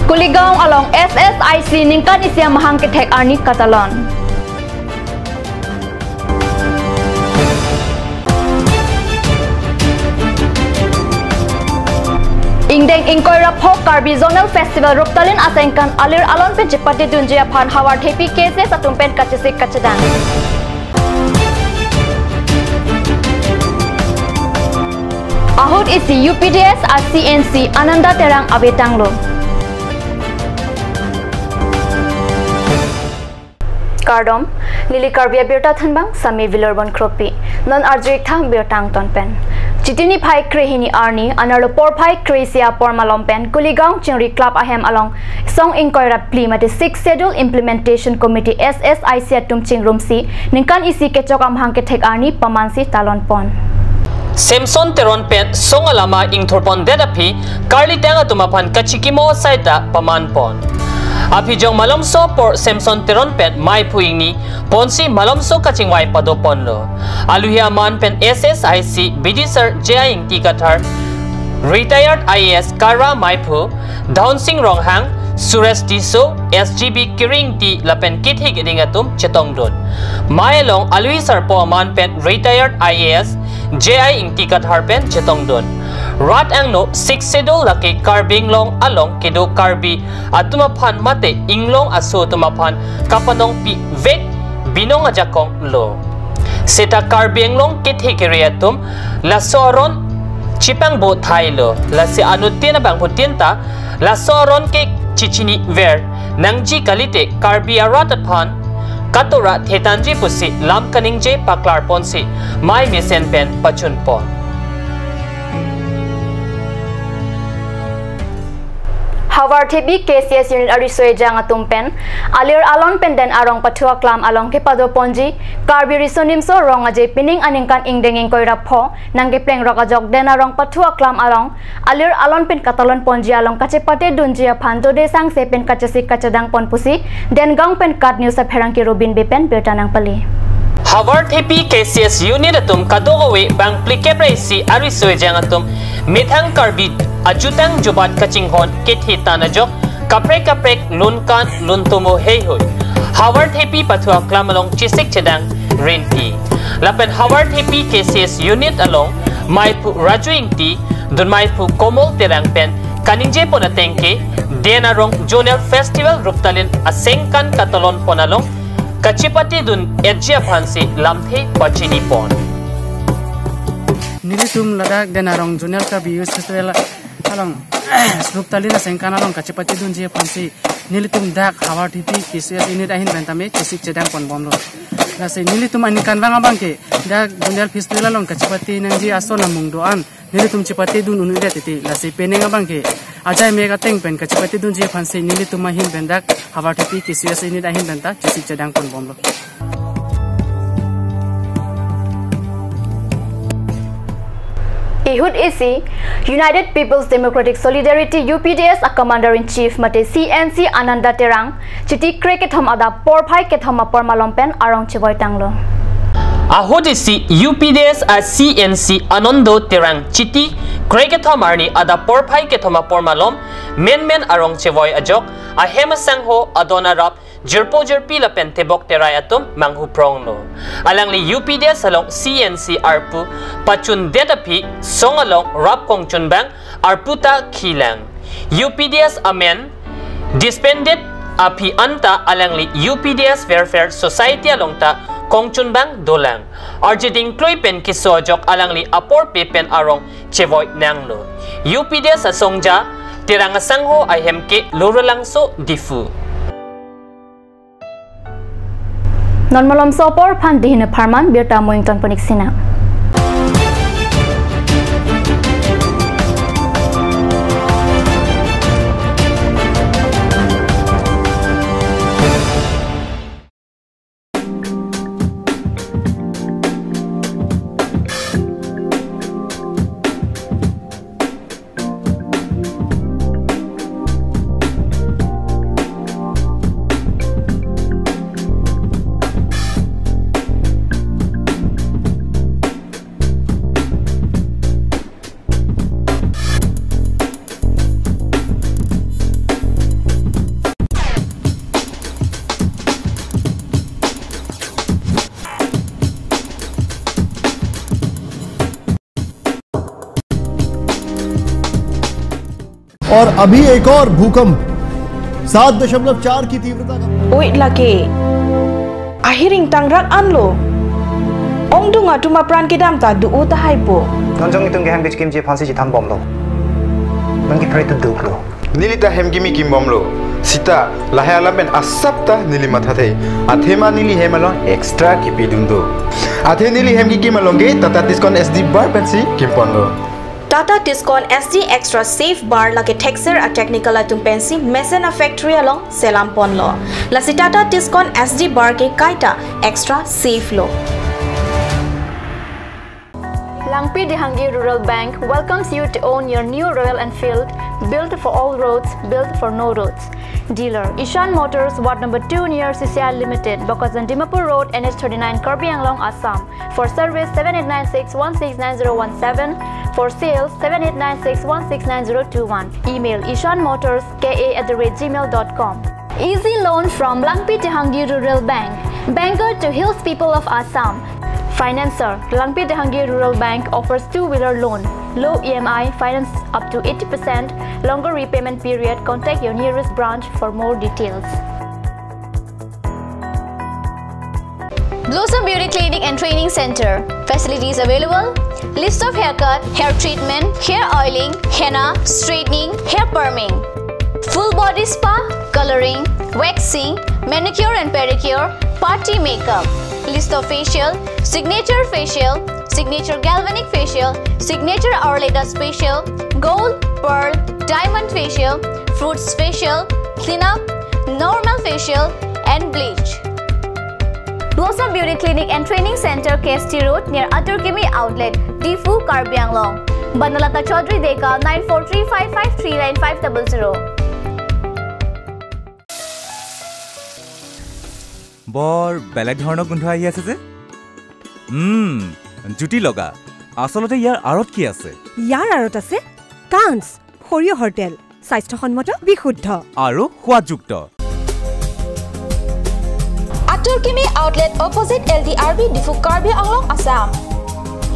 Kuligaong along SSIC ningkan isya mahang ketek arni Catalan. Ingdeng ingkoy raphok Karbi Zonal Festival ruptalin asengkan alir alon pen jepati dunjia phan hawar happy cases atumpen kacesik kacedang. Ahud isi UPDS at CNC Ananda Terang Abetanglo. Kardom, Lili Karbia Birta Thanbang, Sami Vilorban Kropi, Non Arjik Thang Birtang Tonpen. Chitini Pai Krehini Arni, Anarlo Porpai Kresia Pormalompen, Kuligaung Chingri Club Ahem along Song Inkoirat Plima, the 6th Schedule Implementation Committee SSIC at Tumching Room C, Ninkan isi kechok amhang ketek Arni, Pamansi Talon Pon. Samson teron pen song alama ing thorpon dedapi Carly tenga tumapan kachikimo saita paman pon. Apijong malomso por Samson teron pen mai puing ni ponsi malomso kachingwai padopon lo. Aluhia man pen SSIC BD Sir Jaing Tikatar Retired IAS Kara Maipu Downsing Ronghang Suresh Diso SGB Kiring Ti Lapen Kithig Dingatum Chetongdon Maelong Alui Sarpo man pen Retired IAS JI ing tikat harpen Chetongdon Rat angno 6 sedol laki Karbing long along kedo Karbi at tumapan mate inglong aso tumapan kapanong pi vet binong ajakong lo Seta Karbing long kithikiriatum lasoron Chipang bo Thailo la si anutin bang putinta la soron ke chichini ver nangji kalite Karbi aratatpan katura thetanji pusi lam kaningje paklar ponsi mai mesen pen pachun pon Hawar TB KCS unit arisoy jang atumpen alir alon penden arong patua klam along ke pado ponji Karbi risonim so rong aje pining aningkan ingdeng ingkoy rapho nangge pleng rokajok den arong patua klam along alir alon pen katalon ponji along kacepate dunjia phanto de sang se pen kachesik kachadang pon pusi den gang pen kat news apherang ki robin bepen bertanang pali Hawar TB KCS unit atum kadogawe bang plike presi arisoy jang atum mithang Karbi ajutang jubat kachinghon kethi tanajok kaprek lunkan luntumo heihoy Howard Happy patua klamalong chisik chedang renti lapen Howard Happy KCS unit along maipu rajuingti dun maipu komol terang pen kaningje ponatengke denarong Jonel Festival ruptalin asengkan katalon ponalong kachipati dun edjia phansi lamthei pachini pon Nilitum ladak denarong Jonel Karbi Festival along ruptalina sengkana long kachipati dun je phansi nilitum dak Hawar TP KCS unit ahin bentame kisik chedang pon bomlo lase nilitum anikan bang abangke dak Jonel Festival long kachipati nangji asona mungdoan nilitum chipati dun unide titi lase peneng abangke ajai mega teng pen kachipati dun je phansi nilitum ahin bendak Hawar TP KCS unit ahin benta kisik chedang pon bomlo Ihud isi United People's Democratic Solidarity UPDS a Commander-in-Chief mate CNC Ananda Terang chiti cricket hom ada porpai kethom apor malompen arong chiboy tanglo Ahud isi UPDS a CNC Anando Terang chiti cricket hom arni ada porpai kethom apor malom men arong chiboy ajok a hemasangho adona rap Jerpo jerpi la pentebok teray atum manghu prong no. Alangli UPDS along CNC arpu pachun detapi song along rap kong chunbang arputa kilang. UPDS amen disbanded api anta alangli UPDS Welfare Society along ta kong chunbang dolang. Arjeding kloy pen kisojok alangli apor pepen arong chevoy nang no. UPDS asongja tirangasangho ayemke lorolangso difu. Non malom sopor phan dihina pharman birta moington ponik sina और अभी एक और भूकंप 7.4 की तीव्रता का ओइ लगे ahiring tangrak anlo ongdunga tuma pran ki dam ta du uta haipo nonjong itung gehang bich kim je phansi ji tham bom lo nangki prai tu duk lo nilita hemgimi kim bom lo sita lahaya laben asapta nili matha thei athema nili hemalo extra ki pidung do athe nili hemgi kim alonge tata discount sd bar pensi kim pon lo Tata Discount SD Extra Safe Bar lake Texer a technical atum pensi Mesena Factory along Selam Pon lo. Lasi Tata Discount SD Bar ke kaita Extra Safe lo. Langpi Dehangi Rural Bank welcomes you to own your new Royal Enfield, built for all roads, built for no roads. Dealer Ishan Motors, Ward number 2 near CCI Limited, Bokazan Dimapur Road, NH39, Karbi Anglong, Assam. For service 7896169017. For sales 7896169021. Email ishanmotorska@gmail.com. Easy loan from Langpi Dehangi Rural Bank. Banker to Hills people of Assam. Financer Langpi Dehangi Rural Bank offers two-wheeler loan. Low EMI, finance up to 80%, longer repayment period. Contact your nearest branch for more details. Blossom Beauty Clinic and Training Center. Facilities available. List of haircut, hair treatment, hair oiling, henna, straightening, hair perming. Full body spa, coloring, waxing, manicure and pedicure, party makeup. List of facial, signature galvanic facial, signature hour latest facial, gold, pearl, diamond facial, fruits facial, cleanup, normal facial, and bleach. Blossom Beauty Clinic and Training Center, KST Road near Atur Kimi Outlet, Difu, Karbi Anglong. Banalata Chaudhary Deka 9435539500. বৰ বেলেগ ধৰণৰ গোন্ধ আহি আছে যে জুটি লগা আসলতে ইয়াৰ আৰত কি আছে ইয়াৰ আৰত আছে কাঞ্চ সৰিয়হৰ তেল স্বাস্থ্যসন্মত বিশুদ্ধ আৰু সোৱাদযুক্ত Atur Kimi Outlet opposite LDRB Difu Karbi Anglong Assam.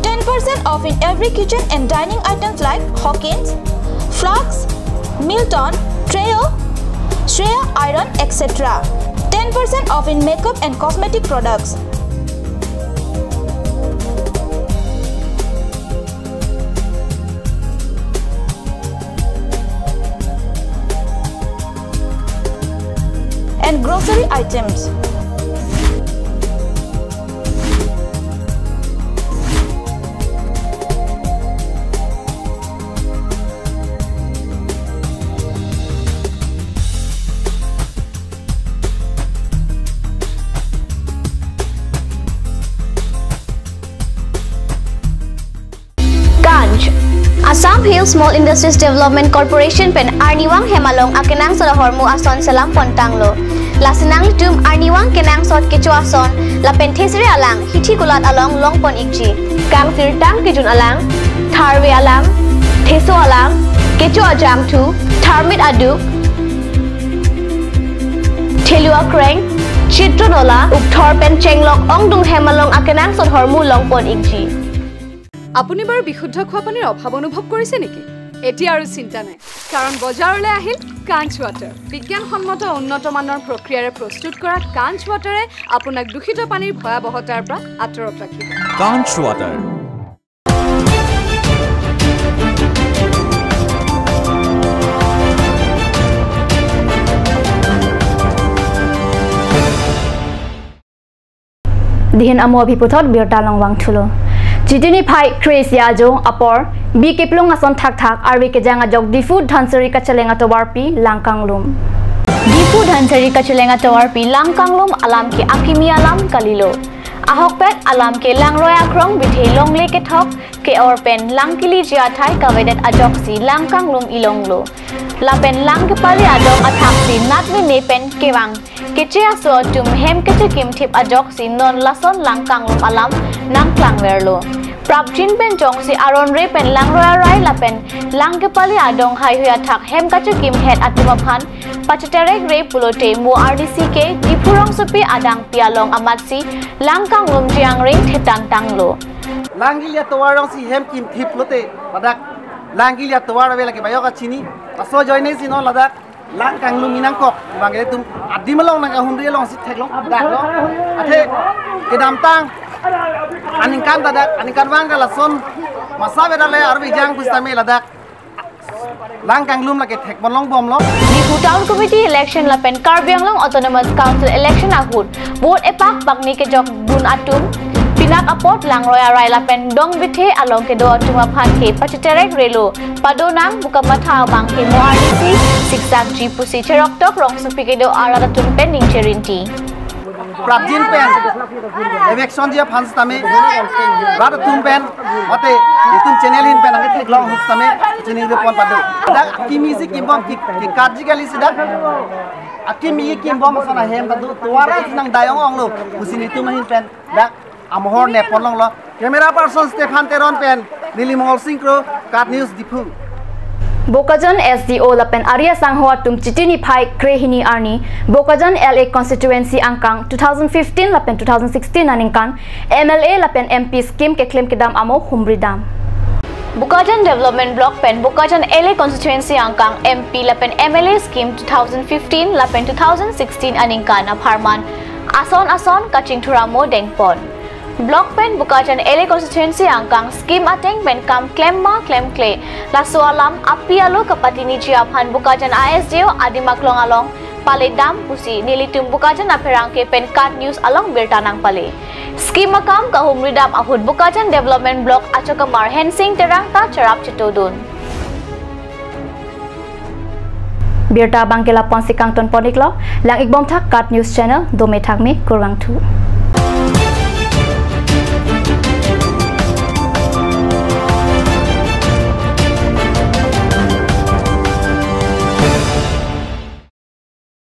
10% off in every kitchen and dining items like Hawkins, Flux, Milton, Treo, Shreya Iron, etc. 10% off in makeup and cosmetic products. And grocery items. Assam Hills Small Industries Development Corporation pen Arniwang Hemalong akenang sa hormu ason salam pontanglo. Lasinang litum Arniwang kenang sot kecho ason la penthesre alang hithi kulat along longpon ikji. Kang sirtang kijun alang tharwe alang theso alang kecho ajam thu tharmit aduk thelua kreng chitronola ukthor pen chenglok ongdung Hemalong akenang sot hormu longpon ikji. আপুনি বাৰু বিশুদ্ধ খোৱা পানীৰ অভাৱ অনুভৱ কৰিছে নেকি এতিয়া আৰু চিন্তা নাই কাৰণ বজাৰলৈ আহিল কাঞ্চ ৱাটাৰ বিজ্ঞানসন্মত উন্নত মানৰ প্ৰক্ৰিয়াৰে প্ৰস্তুত কৰা কাঞ্চ ৱাটাৰে আপোনাক দূষিত পানীৰ ভয়াৱহতাৰ পৰা আঁতৰত ৰাখিব কাঞ্চ water Dihin amo abhiputhot birtalong wangthulo Jidini phai Kresia jo apor bi keplong ason thak thak arwi ke janga jog difu dhansari ka chalenga towarpi langkanglum difu dhansari ka chalenga towarpi langkanglum alam ke akimi alam kalilo ahok pet alam ke langroya krong bithe longle ke thok ke or pen langkili jia thai kavedet ajoksi langkanglum ilonglo lapen lang ke pali adong athapsi natmi nepen kewang keche aso tum hem keche kim thip ajoksi non lason langkanglum alam nang klangwerlo Prabjin pen jong si aron re pen lang roya rai la pen lang ke pali adong hai huya thak hem kachu kim het atimaphan pachaterek re pulote mu RDC ke dipurong supi adang pialong amatsi lang kang lum jiang ring thetang tanglo lang gilia towarong si hem kim thip lote padak Langki lihat tuar bela ke bayo kacini. Paso join ni sino ladak. Lang kang lu minang kok. Bangke tum adi melong nang kahumri long sit thek long. Dak lo. Ate ke dam tang. Aningkan dadak aningkan wang kala son. Masa bela le arbi jang pustame ladak. Lang kang lum lagi thek bon long bom lo. Di Town Committee election lapen Karbi Anglong Autonomous Council election ahut. Vote epak bakni ke jok bun atum. Pinak apot lang roya rai lapen dong bithe along ke do tuma phan ke pachiterek relo. Padonang buka matha bang ke MRDC siksak ji pusi cherok tok rong supi ke do arada tumpen ning cherinti. Prabjin pen. Election dia phans tame. Rada tumpen. Ote itum channel hin pen angit long hus tame chini de pon padu. Dak kimi si kimbom ki kaji kali sidak. Akimi kimbom sana hem padu tuara nang dayong ong lo. Usini tum hin pen. Dak Amohor nepon long lo. Camera person Stefan Teron pen. Nili Mongol Syncro. Kat News Dipu. Bokajan SDO lapen Arya Sanghwa tum chitini phai krehini arni. Bokajan LA Constituency angkang 2015 lapen 2016 aningkan. MLA lapen MP scheme ke claim kedam amo humridam. Bokajan Development Block pen Bokajan LA Constituency angkang MP lapen MLA scheme 2015 lapen 2016 aningkan apharman. Ason kaching thuramo dengpon. Block pen Bokajan LA Constituency angkang scheme ateng pen kam claim clay laso alam api alo kapatini jiaphan Bokajan ISDO adimaklong along pale dam pusi nilitum Bokajan aperang ke pen kat news along birtanang pale scheme makam kahumri dam ahud Bokajan Development Block achokamar hensing terang ta charap chitodun birta bangkela pon sikang ton poniklo lang igbom thak kat news channel dome thak me kurang thu